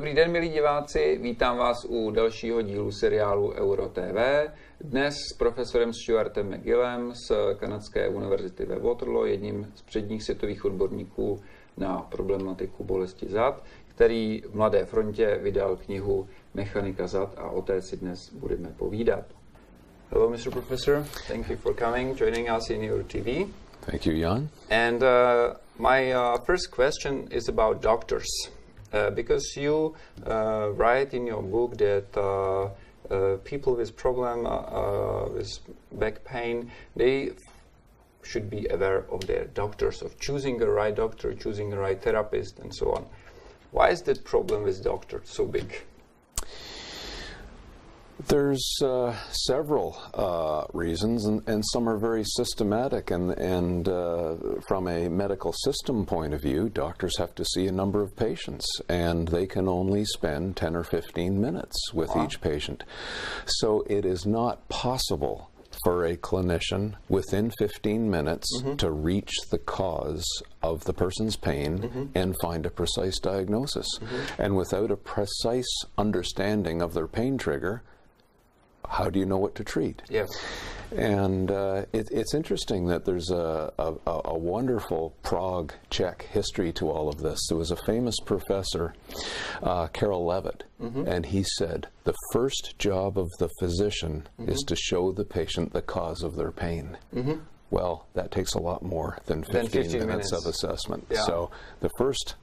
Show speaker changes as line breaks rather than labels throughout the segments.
Dobrý den, milí diváci, vítám vás u dalšího dílu seriálu EuroTV. Dnes s profesorem Stuartem McGillem z kanadské univerzity ve Waterloo, jedním z předních světových odborníků na problematiku bolesti zad, který v Mladé frontě vydal knihu Mechanika zad a o té si dnes budeme povídat. Hello, Mr. Professor. Thank you for coming, joining us in EuroTV.
Thank you, Jan.
And my first question is about doctors. Because you write in your book that people with with back pain, they should be aware of their doctors, of choosing the right doctor, choosing the right therapist, and so on. Why is that problem with doctors so big?
There's several reasons, and some are very systematic. And from a medical system point of view, doctors have to see a number of patients, and they can only spend 10 or 15 minutes with each patient. So it is not possible for a clinician within 15 minutes to reach the cause of the person's pain and find a precise diagnosis. And without a precise understanding of their pain trigger, how do you know what to treat?
Yes.
And it's interesting that there's a wonderful Prague, Czech history to all of this. There was a famous professor, Karel Levitt, and he said, the first job of the physician is to show the patient the cause of their pain. Well, that takes a lot more than 15 minutes of assessment.
Yeah.
So the first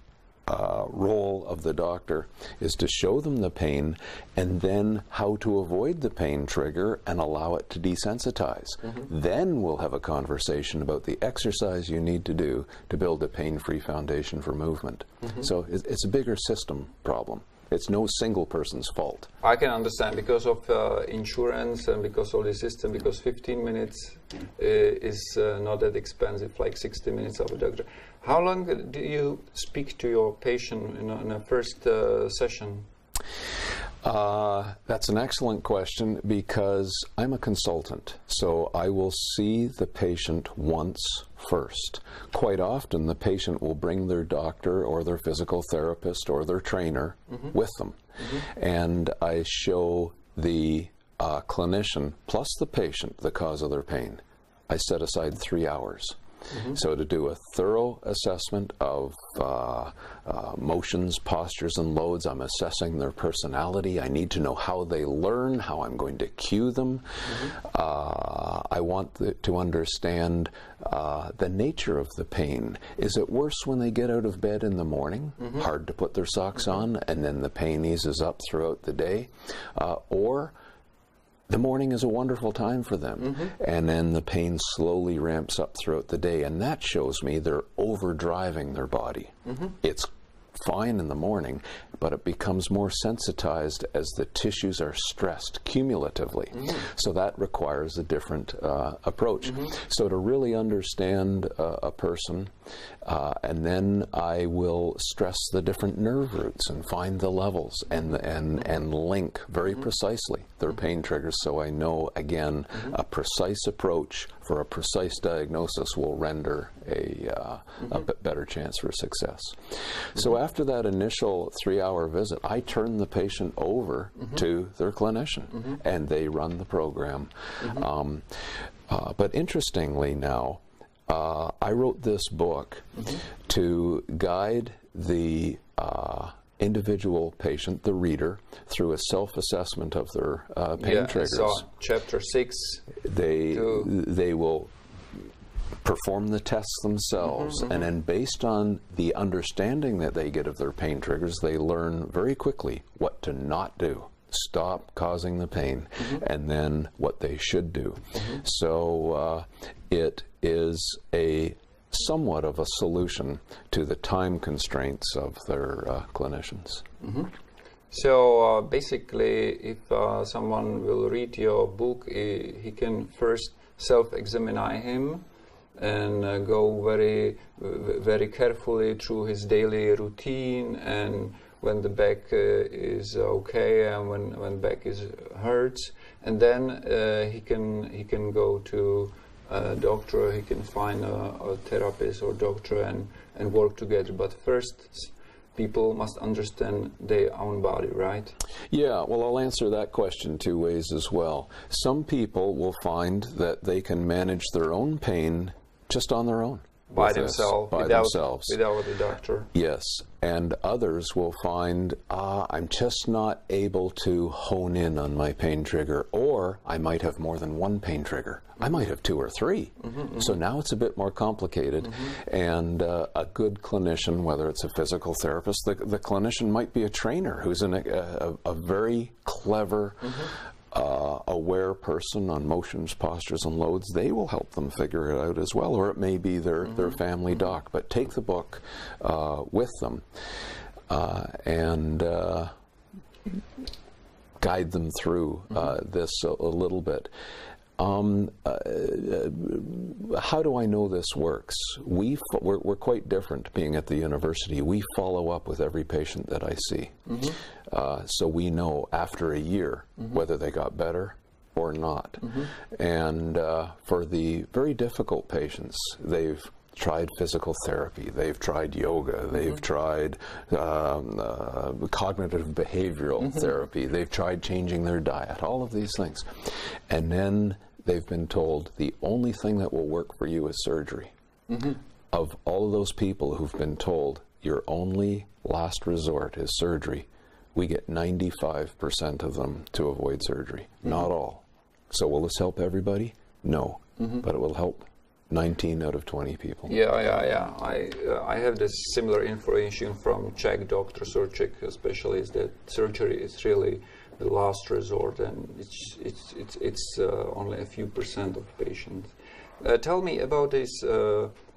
role of the doctor is to show them the pain and then how to avoid the pain trigger and allow it to desensitize. Then we'll have a conversation about the exercise you need to do to build a pain-free foundation for movement. So it's a bigger system problem. It's no single person's fault.
I can understand because of insurance and because of the system, because 15 minutes is not that expensive, like 60 minutes of a doctor. How long do you speak to your patient in a first session?
That's an excellent question because I'm a consultant, so I will see the patient once first. Quite often the patient will bring their doctor or their physical therapist or their trainer with them, and I show the clinician plus the patient the cause of their pain. I set aside 3 hours. So to do a thorough assessment of motions, postures, and loads, I'm assessing their personality. I need to know how they learn, how I'm going to cue them. I want to understand the nature of the pain. Is it worse when they get out of bed in the morning, hard to put their socks on, and then the pain eases up throughout the day? Or the morning is a wonderful time for them, and then the pain slowly ramps up throughout the day, and that shows me they're overdriving their body. It's fine in the morning, but it becomes more sensitized as the tissues are stressed cumulatively. So that requires a different approach. So to really understand a person, and then I will stress the different nerve roots and find the levels and link very precisely their pain triggers, so I know, again, a precise approach for a precise diagnosis will render a better chance for success. So after that initial 3-hour visit, I turn the patient over to their clinician, and they run the program. But interestingly now, I wrote this book to guide the individual patient, the reader, through a self-assessment of their pain triggers.
So chapter 6.
They will perform the tests themselves, and then based on the understanding that they get of their pain triggers, they learn very quickly what to not do, stop causing the pain, and then what they should do. So it is somewhat of a solution to the time constraints of their clinicians.
So basically, if someone will read your book, he can first self-examine him and go very carefully through his daily routine, and when the back is okay and when back is hurts, and then he can go to a doctor, he can find a therapist or doctor and work together. But first people must understand their own body, right?
Yeah, well, I'll answer that question two ways as well. Some people will find that they can manage their own pain just on their own.
By themselves, without a doctor.
Yes, and others will find, I'm just not able to hone in on my pain trigger, or I might have more than one pain trigger. I might have two or three. So now it's a bit more complicated, and a good clinician, whether it's a physical therapist, the clinician might be a trainer who's a very clever, aware person on motions, postures, and loads. They will help them figure it out as well, or it may be their family doc. But take the book with them and guide them through this a little bit. How do I know this works? We're quite different being at the university. We follow up with every patient that I see. So we know after a year whether they got better or not. And for the very difficult patients, they've tried physical therapy, they've tried yoga, they've tried cognitive behavioral therapy, they've tried changing their diet, all of these things. And then they've been told the only thing that will work for you is surgery. Of all of those people who've been told your only last resort is surgery, we get 95% of them to avoid surgery. Not all. So will this help everybody? No. But it will help 19 out of 20 people.
Yeah. I have this similar information from Czech doctors or Czech specialists that surgery is really the last resort, and it's only a few % of patients. Tell me about this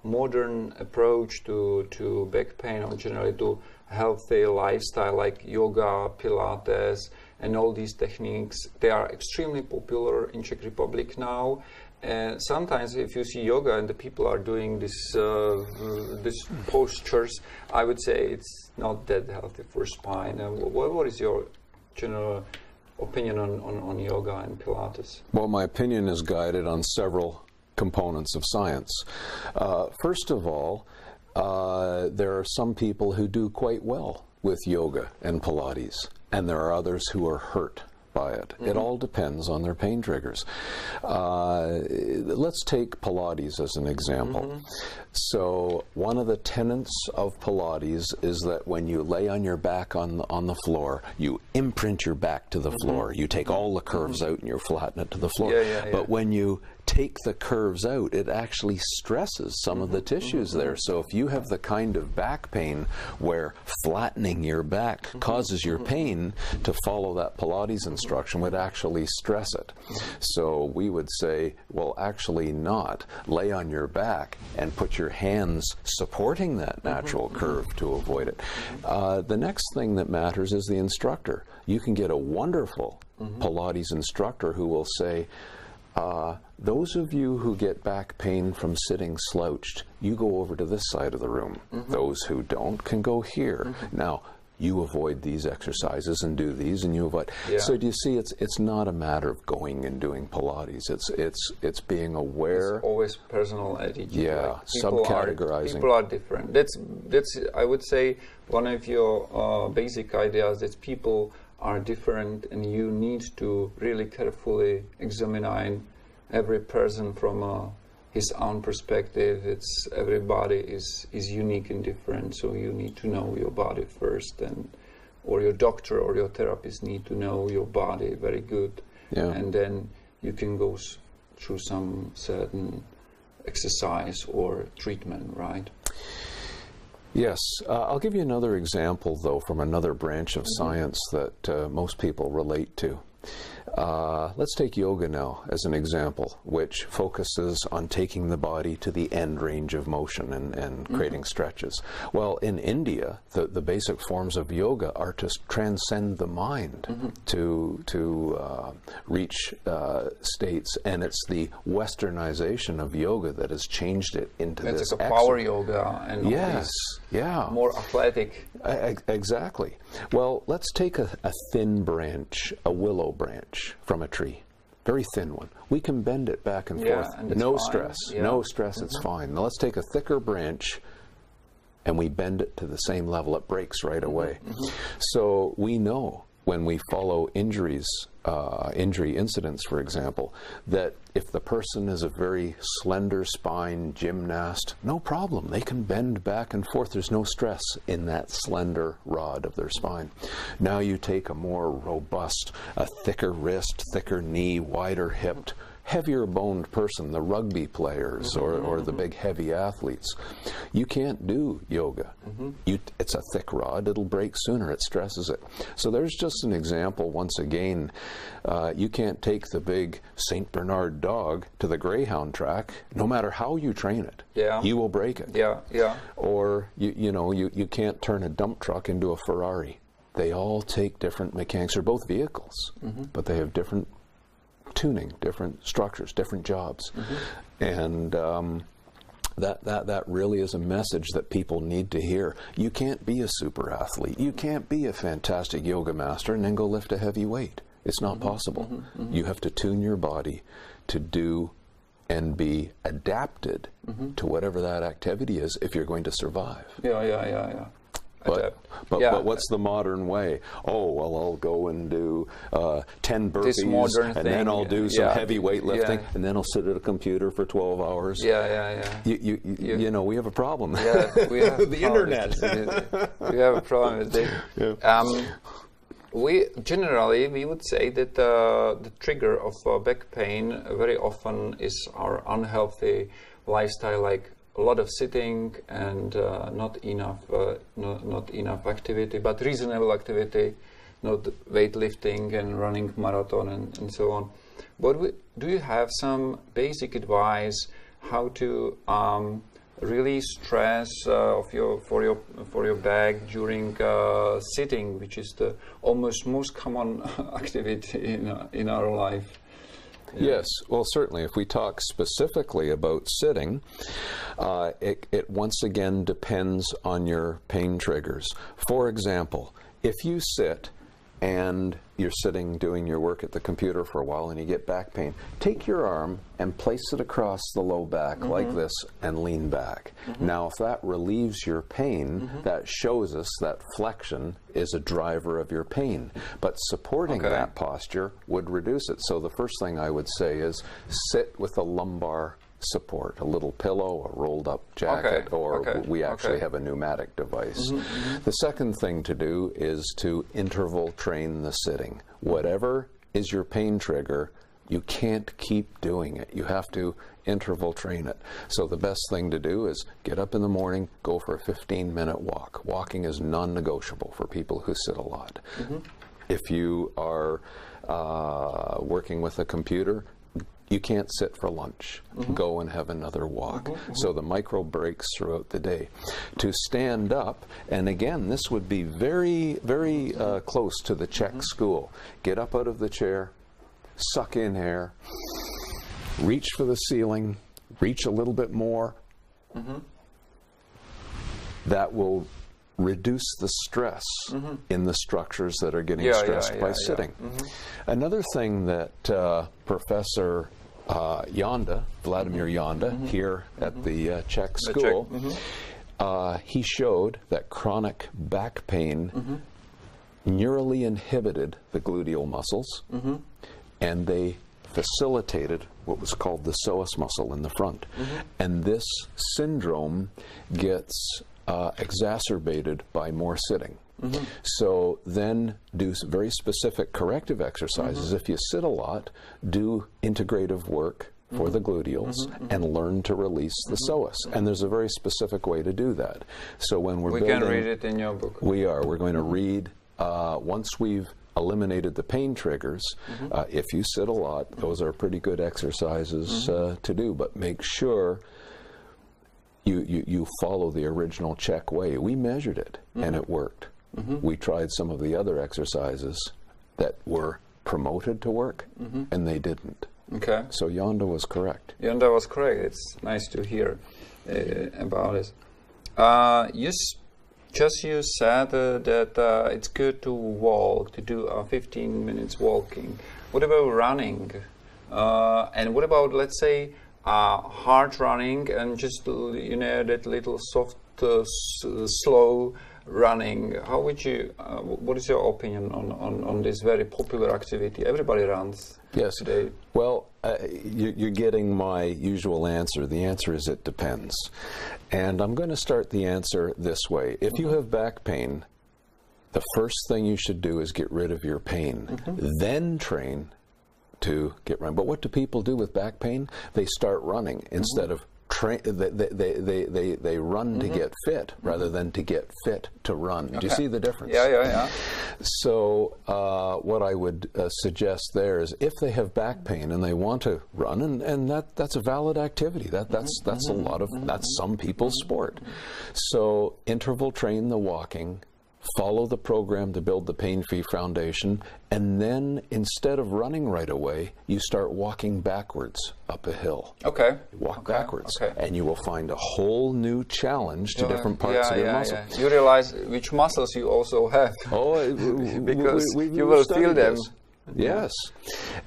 modern approach to back pain, or generally to healthy lifestyle, like yoga, Pilates, and all these techniques. They are extremely popular in Czech Republic now. And sometimes if you see yoga and the people are doing this postures, I would say it's not that healthy for spine. What is your general opinion on yoga and Pilates?
Well, my opinion is guided on several components of science. First of all, there are some people who do quite well with yoga and Pilates, and there are others who are hurt by it. It all depends on their pain triggers. Let's take Pilates as an example. So one of the tenets of Pilates is that when you lay on your back on the floor, you imprint your back to the floor. You take all the curves out and you flatten it to the floor. But when you take the curves out, it actually stresses some of the tissues there. So if you have the kind of back pain where flattening your back causes your pain, to follow that Pilates instruction would actually stress it. So we would say, well, actually not. Lay on your back and put your hands supporting that natural curve to avoid it. The next thing that matters is the instructor. You can get a wonderful Pilates instructor who will say, those of you who get back pain from sitting slouched, you go over to this side of the room. Those who don't can go here. Now, you avoid these exercises and do these, and you avoid. So do you see? It's not a matter of going and doing Pilates. It's being aware.
It's always personal attitude.
Yeah,
like
subcategorizing.
People are different. That's I would say one of your basic ideas, that people are different, and you need to really carefully examine every person from his own perspective. It's everybody is unique and different, so you need to know your body first, or your doctor or your therapist need to know your body very good, and then you can go through some certain exercise or treatment, right?
Yes. I'll give you another example, though, from another branch of science that most people relate to. Let's take yoga now as an example, which focuses on taking the body to the end range of motion and creating stretches. Well, in India, the basic forms of yoga are to transcend the mind, to reach states, and it's the westernization of yoga that has changed it into this.
It's like a power yoga and more athletic.
Exactly. Well, let's take a thin branch, a willow branch from a tree, very thin one. We can bend it back and forth, no stress, it's fine. Now let's take a thicker branch and we bend it to the same level, it breaks right away. So we know when we follow injury incidents, for example, that if the person is a very slender spine gymnast, no problem. They can bend back and forth. There's no stress in that slender rod of their spine. Now you take a more robust, a thicker wrist, thicker knee, wider hipped, heavier boned person, the rugby players or the big heavy athletes. You can't do yoga. It's a thick rod, it'll break sooner, it stresses it. So there's just an example, once again, you can't take the big St. Bernard dog to the greyhound track, no matter how you train it. You will break it. Or you can't turn a dump truck into a Ferrari. They all take different mechanics. They're both vehicles, but they have different tuning, different structures, different jobs. And that really is a message that people need to hear. You can't be a super athlete. You can't be a fantastic yoga master and then go lift a heavy weight. It's not possible. You have to tune your body to do and be adapted to whatever that activity is if you're going to survive. But what's the modern way? Oh, well, I'll go and do 10 burpees, and then I'll do some heavy weightlifting, and then I'll sit at a computer for 12 hours. You know, we have a problem.
We have
the internet.
We have a problem with it. We would say that the trigger of back pain very often is our unhealthy lifestyle, like a lot of sitting and not enough activity, but reasonable activity, not weightlifting and running marathon and so on. But do you have some basic advice how to release stress for your back during sitting, which is the almost most common activity in our life?
Yes, well, certainly. If we talk specifically about sitting, it once again depends on your pain triggers. For example, if you sit and you're sitting doing your work at the computer for a while and you get back pain, take your arm and place it across the low back like this and lean back. Now, if that relieves your pain, that shows us that flexion is a driver of your pain. But supporting that posture would reduce it. So the first thing I would say is sit with a lumbar support, a little pillow, a rolled up jacket, or we actually have a pneumatic device. The second thing to do is to interval train the sitting. Whatever is your pain trigger, you can't keep doing it. You have to interval train it. So the best thing to do is get up in the morning, go for a 15-minute walk. Walking is non-negotiable for people who sit a lot. If you are working with a computer, you can't sit for lunch. Go and have another walk. So the micro breaks throughout the day. To stand up, and again, this would be very, very close to the Czech school. Get up out of the chair, suck in air, reach for the ceiling, reach a little bit more. That will reduce the stress in the structures that are getting stressed by sitting. Another thing that Professor Vladimir Yonda, here at the Czech school, he showed that chronic back pain neurally inhibited the gluteal muscles, and they facilitated what was called the psoas muscle in the front. And this syndrome gets exacerbated by more sitting. So then do very specific corrective exercises. If you sit a lot, do integrative work for the gluteals and learn to release the psoas. And there's a very specific way to do that. So when we're building,
can read it in your book.
We're going to read, once we've eliminated the pain triggers, if you sit a lot, those are pretty good exercises to do, but make sure you follow the original Czech way. We measured it and it worked. We tried some of the other exercises that were promoted to work and they didn't. So Yonda was correct.
Yonda was correct. It's nice to hear about it. You said that it's good to walk, to do 15 minutes walking. What about running? And what about, let's say, hard running and just, that little soft slow running. How would you? What is your opinion on this very popular activity? Everybody runs today.
Well, you're getting my usual answer. The answer is it depends. And I'm going to start the answer this way. If you have back pain, the first thing you should do is get rid of your pain, then train to get running. But what do people do with back pain? They start running instead of they run to get fit rather than to get fit to run. Do you see the difference?
Yeah.
So what I would suggest there is if they have back pain and they want to run, and that's a valid activity. That's a lot of that's some people's sport. So interval train the walking. Follow the program to build the pain-free foundation, and then instead of running right away, you start walking backwards up a hill.
Okay.
Walk backwards, and you will find a whole new challenge to different parts of your muscle.
Yeah. You realize which muscles you also have. Because you will feel them.
Yes.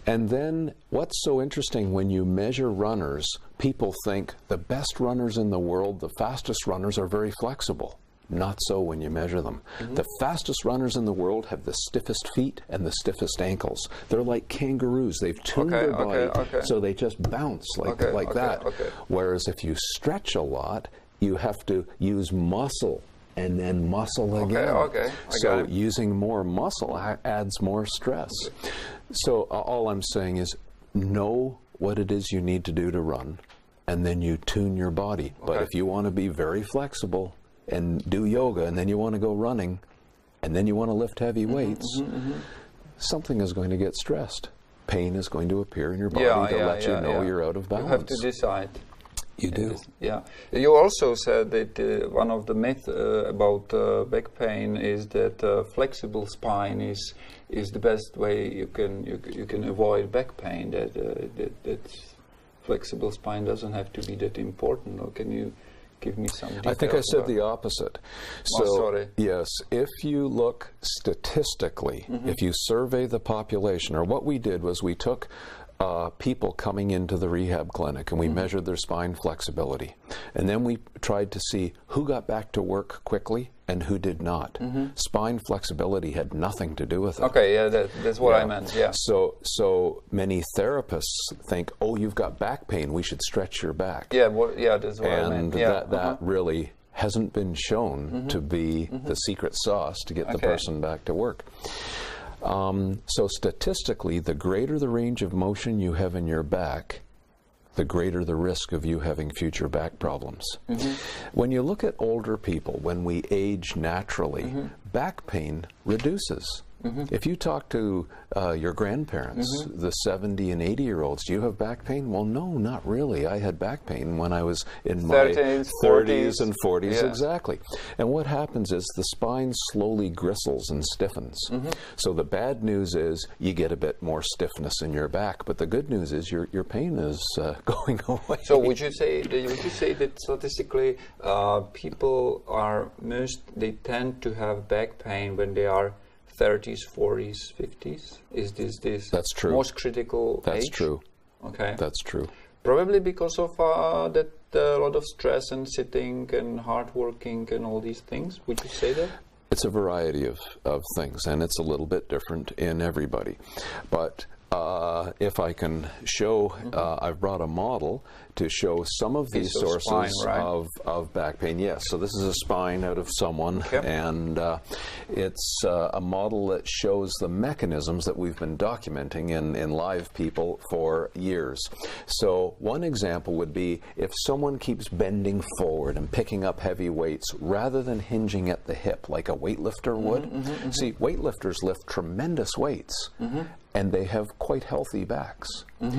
And then what's so interesting when you measure runners, people think the best runners in the world, the fastest runners are very flexible. Not so when you measure them. The fastest runners in the world have the stiffest feet and the stiffest ankles. They're like kangaroos. They've tuned their body so they just bounce like that. Whereas if you stretch a lot, you have to use muscle and then muscle again. So using more muscle adds more stress. So all I'm saying is know what it is you need to do to run, and then you tune your body. But if you want to be very flexible and do yoga, and then you want to go running, and then you want to lift heavy weights, something is going to get stressed. Pain is going to appear in your body to let you know you're out of balance.
You have to decide.
You do.
Yeah. You also said that one of the myths about back pain is that flexible spine is the best way you can avoid back pain. That flexible spine doesn't have to be that important. Or can you give me some details?
I think I said the opposite. So, yes, if you look statistically, if you survey the population, or what we did was we took people coming into the rehab clinic and we measured their spine flexibility. And then we tried to see who got back to work quickly and who did not. Spine flexibility had nothing to do with it.
Okay, that's what I meant,
So many therapists think, oh, you've got back pain, we should stretch your back.
That's what I meant.
And that really hasn't been shown to be the secret sauce to get the person back to work. So statistically, the greater the range of motion you have in your back, the greater the risk of you having future back problems. When you look at older people, when we age naturally, back pain reduces. If you talk to your grandparents, the 70 and 80-year-olds, do you have back pain? Well, no, not really. I had back pain when I was in my 30s and 40s, exactly. And what happens is the spine slowly gristles and stiffens. So the bad news is you get a bit more stiffness in your back, but the good news is your pain is going away.
So would you say that statistically people they tend to have back pain when they are 30s, 40s, 50s? Is this
That's true.
Most critical
That's
age?
True.
Okay.
That's true.
Probably because of that a lot of stress and sitting and hard working and all these things. Would you say that?
It's a variety of things, and it's a little bit different in everybody. But if I can show, I've brought a model to show some of these sources
spine,
of back pain. Yes, so this is a spine out of someone, and it's a model that shows the mechanisms that we've been documenting in live people for years. So one example would be if someone keeps bending forward and picking up heavy weights rather than hinging at the hip like a weightlifter would. See, weightlifters lift tremendous weights. And they have quite healthy backs.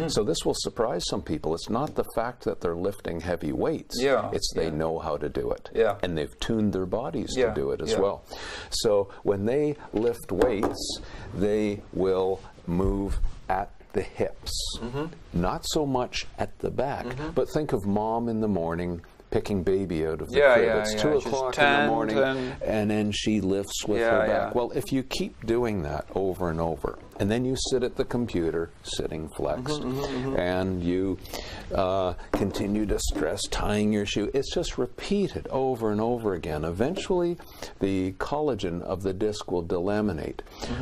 So this will surprise some people. It's not the fact that they're lifting heavy weights. It's they know how to do it. And they've tuned their bodies to do it as well. So when they lift weights, they will move at the hips. Not so much at the back. But think of mom in the morning picking baby out of the crib. It's 2 o'clock in the morning, and then she lifts with her back. Well, if you keep doing that over and over, And then you sit at the computer, sitting flexed, and you continue to stress tying your shoe. It's just repeated over and over again. Eventually, the collagen of the disc will delaminate.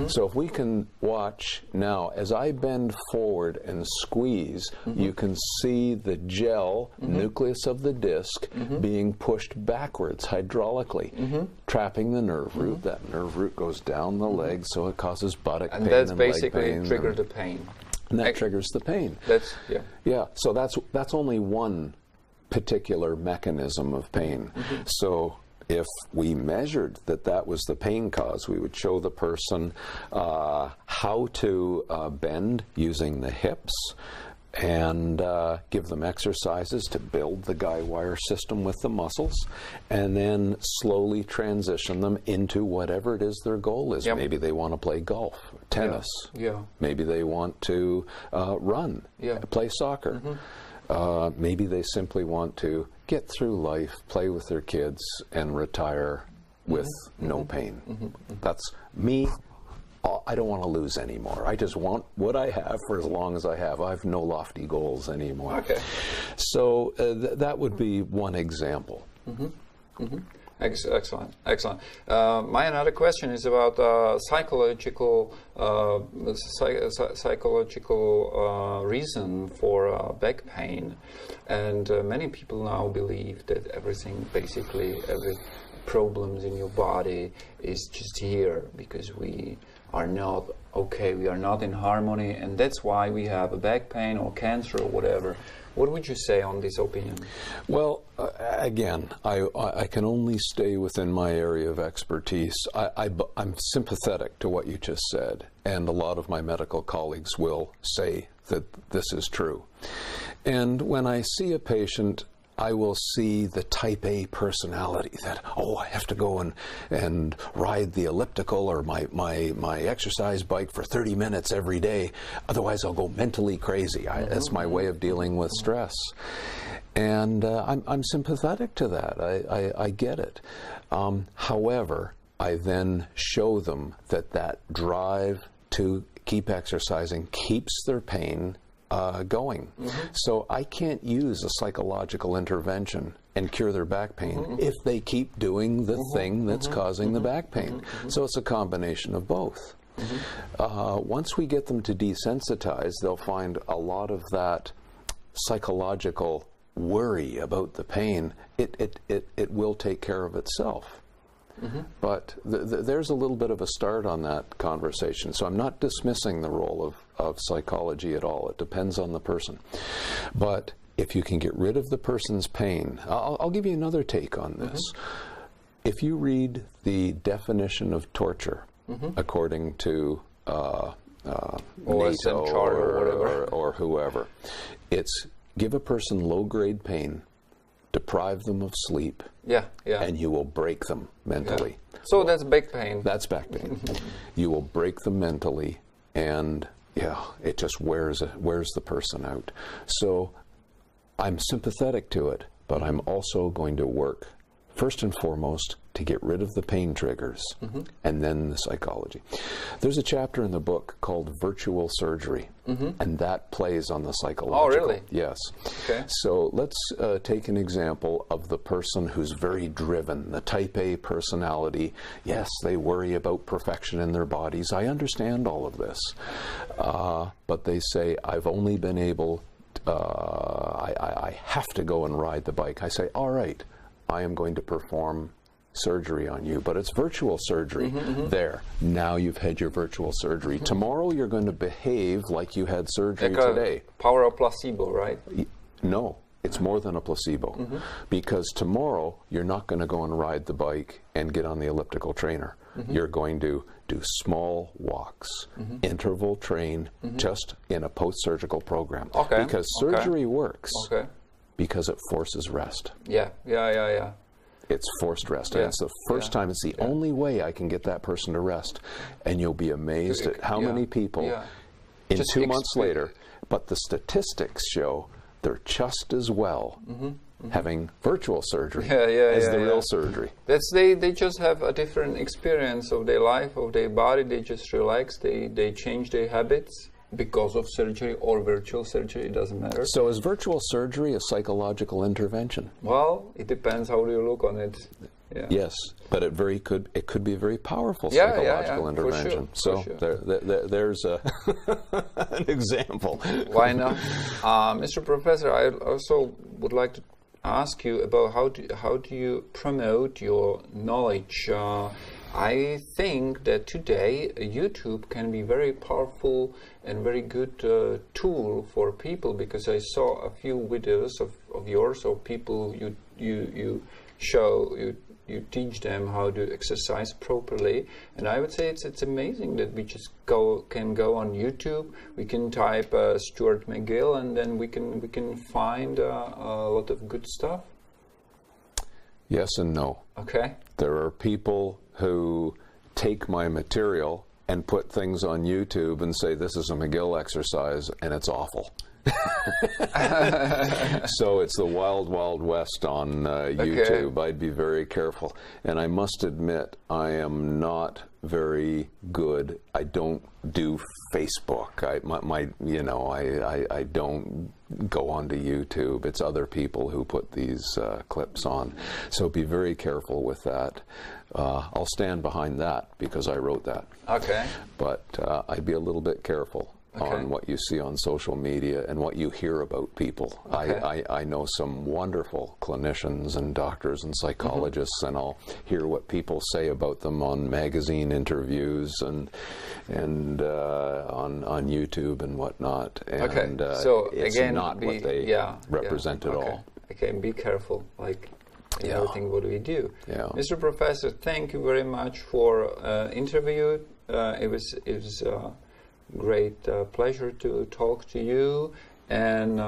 So if we can watch now, as I bend forward and squeeze, you can see the gel nucleus of the disc being pushed backwards hydraulically, trapping the nerve root. That nerve root goes down the leg, so it causes buttock pain and
basically trigger the pain.
And that triggers the pain.
That's
So that's only one particular mechanism of pain. So if we measured that was the pain cause, we would show the person how to bend using the hips, and give them exercises to build the guy wire system with the muscles, and then slowly transition them into whatever it is their goal is. Maybe they want to play golf, tennis. Maybe they want to run, play soccer. Maybe they simply want to get through life, play with their kids, and retire with no pain. That's me. I don't want to lose anymore. I just want what I have for as long as I have. I have no lofty goals anymore. So that would be one example.
Excellent. My another question is about psychological reason for back pain, and many people now believe that everything, basically every problems in your body, is just here because we are not okay, we are not in harmony, and that's why we have a back pain or cancer or whatever. What would you say on this opinion?
Well, again, I can only stay within my area of expertise. I'm sympathetic to what you just said, and a lot of my medical colleagues will say that this is true. And when I see a patient, I will see the type A personality that, I have to go and ride the elliptical or my exercise bike for 30 minutes every day, otherwise I'll go mentally crazy. That's my way of dealing with stress. And I'm sympathetic to that. I get it. However, I then show them that drive to keep exercising keeps their pain going. So I can't use a psychological intervention and cure their back pain if they keep doing the thing that's causing the back pain. So it's a combination of both. Once we get them to desensitize, they'll find a lot of that psychological worry about the pain, it will take care of itself. But there's a little bit of a start on that conversation. So I'm not dismissing the role of psychology at all. It depends on the person. But if you can get rid of the person's pain, I'll give you another take on this. If you read the definition of torture, according to NATO or whoever, it's give a person low-grade pain, deprive them of sleep, and you will break them mentally.
So that's back pain.
That's back pain. You will break them mentally, and it just wears the person out. So I'm sympathetic to it, but I'm also going to work first and foremost to get rid of the pain triggers, and then the psychology. There's a chapter in the book called Virtual Surgery, and that plays on the psychological.
Oh, really?
Yes.
Okay.
So let's take an example of the person who's very driven, the type A personality. Yes, they worry about perfection in their bodies. I understand all of this. But they say, I've only been able, I have to go and ride the bike. I say, all right, I am going to perform surgery on you, but it's virtual surgery. There, now you've had your virtual surgery. Tomorrow you're going to behave like you had surgery today.
Power of placebo, right?
No, it's more than a placebo, because tomorrow you're not going to go and ride the bike and get on the elliptical trainer. You're going to do small walks, interval train, just in a post-surgical program. Because surgery works because it forces rest. It's forced rest. And it's the first time, it's the only way I can get that person to rest. And you'll be amazed at how many people in just 2 months later, but the statistics show they're just as well having virtual surgery as the real surgery.
They just have a different experience of their life, of their body. They just relax. They change their habits because of surgery or virtual surgery. It doesn't matter.
So is virtual surgery a psychological intervention?
Well, it depends how do you look on it. Yeah.
Yes, but it could be a very powerful psychological intervention.
For sure.
There's an example.
Why not? Mr. Professor, I also would like to ask you about how do you promote your knowledge? I think that today YouTube can be very powerful and very good tool for people, because I saw a few videos of yours, of people you teach them how to exercise properly, and I would say it's amazing that we just can go on YouTube, we can type Stuart McGill, and then we can find a lot of good stuff.
Yes and no.
Okay.
There are people who take my material and put things on YouTube and say this is a McGill exercise and it's awful. So it's the wild, wild west on YouTube. Okay. I'd be very careful. And I must admit, I am not very good. I don't do Facebook. I don't go onto YouTube. It's other people who put these clips on. So be very careful with that. I'll stand behind that because I wrote that.
Okay.
But I'd be a little bit careful. Okay. On what you see on social media and what you hear about people. Okay. I know some wonderful clinicians and doctors and psychologists, and I'll hear what people say about them on magazine interviews and on YouTube and whatnot. And,
okay. So
it's
again,
not what they represent at all.
Okay, be careful. Like in everything what we do.
Yeah.
Mr. Professor, thank you very much for interview. It was great pleasure to talk to you, and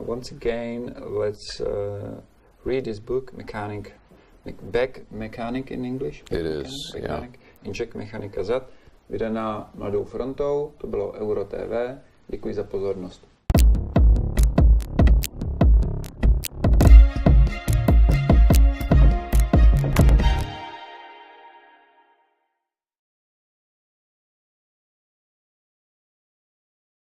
once again let's read this book, Back Mechanic in English.
It is,
Inček mechanika zad, vydaná Mladou frontou. To bylo EuroTV. Děkuji za pozornost.